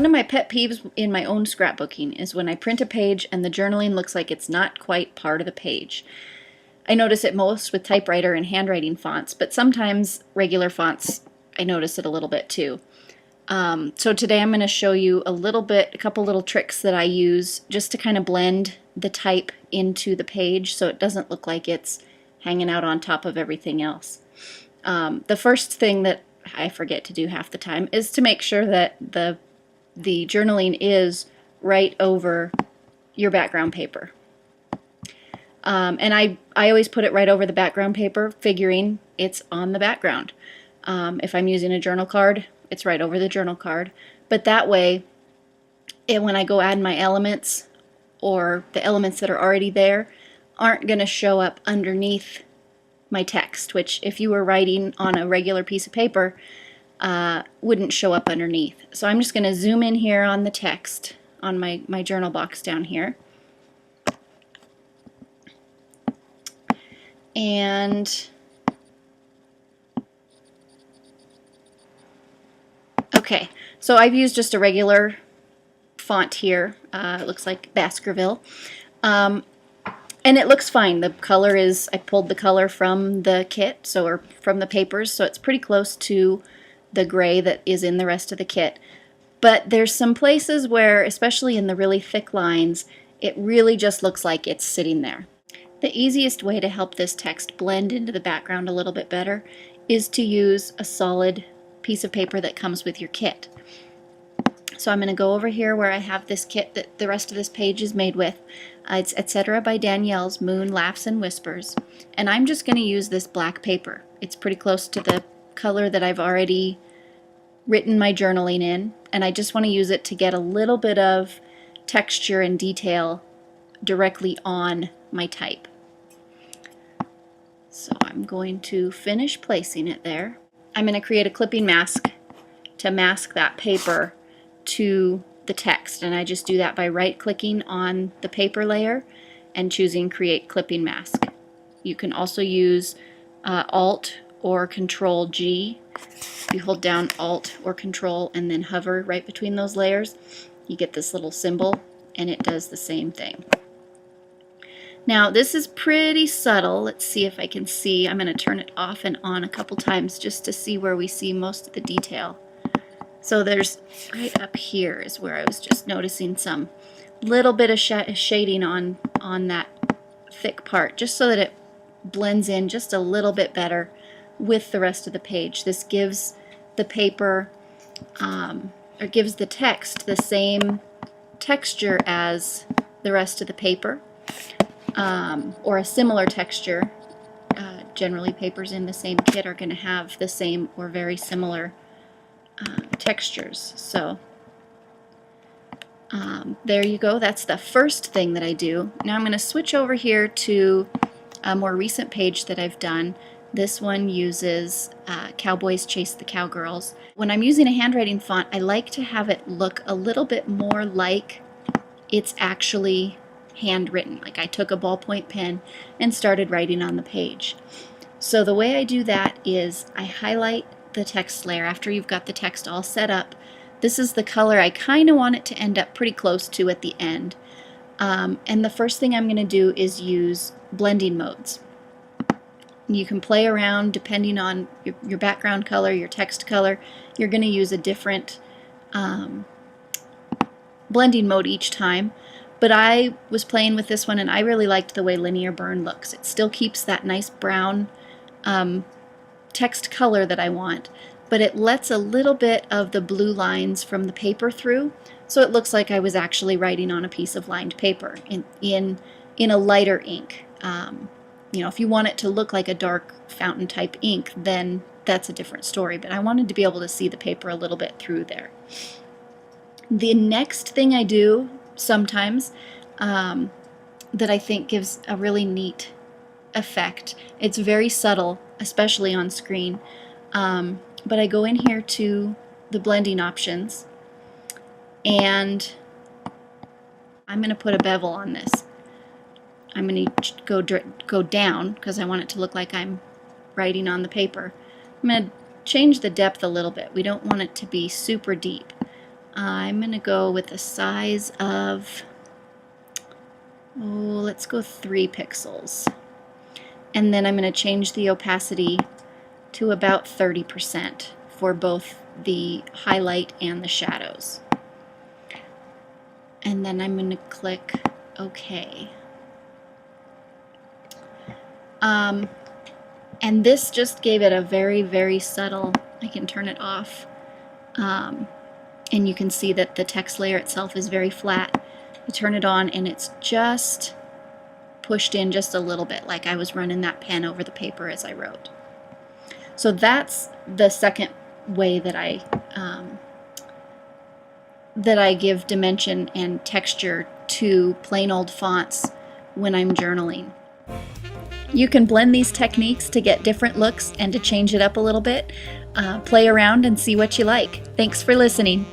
One of my pet peeves in my own scrapbooking is when I print a page and the journaling looks like it's not quite part of the page. I notice it most with typewriter and handwriting fonts, but sometimes regular fonts, I notice it a little bit too. So today I'm going to show you a couple little tricks that I use just to kind of blend the type into the page so it doesn't look like it's hanging out on top of everything else. The first thing that I forget to do half the time is to make sure that the journaling is right over your background paper. And I always put it right over the background paper, figuring it's on the background. If I'm using a journal card, it's right over the journal card. But that way, when I go add my elements, or the elements that are already there, aren't going to show up underneath my text, which if you were writing on a regular piece of paper, wouldn't show up underneath. So I'm just going to zoom in here on the text on my journal box down here. And okay, so I've used just a regular font here. It looks like Baskerville. And it looks fine. The color is, I pulled the color from the kit, or from the papers, so it's pretty close to the gray that is in the rest of the kit. But there's some places where, especially in the really thick lines, it really just looks like it's sitting there. The easiest way to help this text blend into the background a little bit better is to use a solid piece of paper that comes with your kit. So I'm going to go over here where I have this kit that the rest of this page is made with. It's Etc. by Danielle's Moon Laughs and Whispers. And I'm just going to use this black paper. It's pretty close to the color that I've already written my journaling in. And I just want to use it to get a little bit of texture and detail directly on my type. So I'm going to finish placing it there. I'm going to create a clipping mask to mask that paper to the text, and I just do that by right-clicking on the paper layer and choosing Create Clipping Mask. You can also use Alt or Control G. You hold down Alt or Control and then hover right between those layers, you get this little symbol, and it does the same thing. Now this is pretty subtle. Let's see if I can see. I'm going to turn it off and on a couple times just to see where we see most of the detail. So there's right up here is where I was just noticing some little bit of shading on that thick part, just so that it blends in just a little bit better with the rest of the page. This gives the paper, or gives the text the same texture as the rest of the paper, or a similar texture. Generally papers in the same kit are going to have the same or very similar textures. So there you go. That's the first thing that I do. Now I'm going to switch over here to a more recent page that I've done. This one uses Cowboys Chase the Cowgirls. When I'm using a handwriting font, I like to have it look a little bit more like it's actually handwritten, like I took a ballpoint pen and started writing on the page. So the way I do that is I highlight the text layer after you've got the text all set up. This is the color I kind of want it to end up pretty close to at the end. And the first thing I'm going to do is use blending modes. You can play around depending on your background color, your text color. You're going to use a different blending mode each time. But I was playing with this one and I really liked the way Linear Burn looks. It still keeps that nice brown text color that I want, but it lets a little bit of the blue lines from the paper through, so it looks like I was actually writing on a piece of lined paper in a lighter ink. You know, if you want it to look like a dark fountain type ink, then that's a different story, but I wanted to be able to see the paper a little bit through there. The next thing I do sometimes that I think gives a really neat effect, it's very subtle, especially on screen, but I go in here to the blending options and I'm going to put a bevel on this. I'm going to go down because I want it to look like I'm writing on the paper. I'm going to change the depth a little bit. We don't want it to be super deep. I'm going to go with a size of, let's go 3 pixels. And then I'm going to change the opacity to about 30% for both the highlight and the shadows. And then I'm going to click OK. And this just gave it a very, very subtle, I can turn it off, and you can see that the text layer itself is very flat. You turn it on and it's just pushed in just a little bit, like I was running that pen over the paper as I wrote. So that's the second way that I give dimension and texture to plain old fonts when I'm journaling. You can blend these techniques to get different looks and to change it up a little bit. Play around and see what you like. Thanks for listening.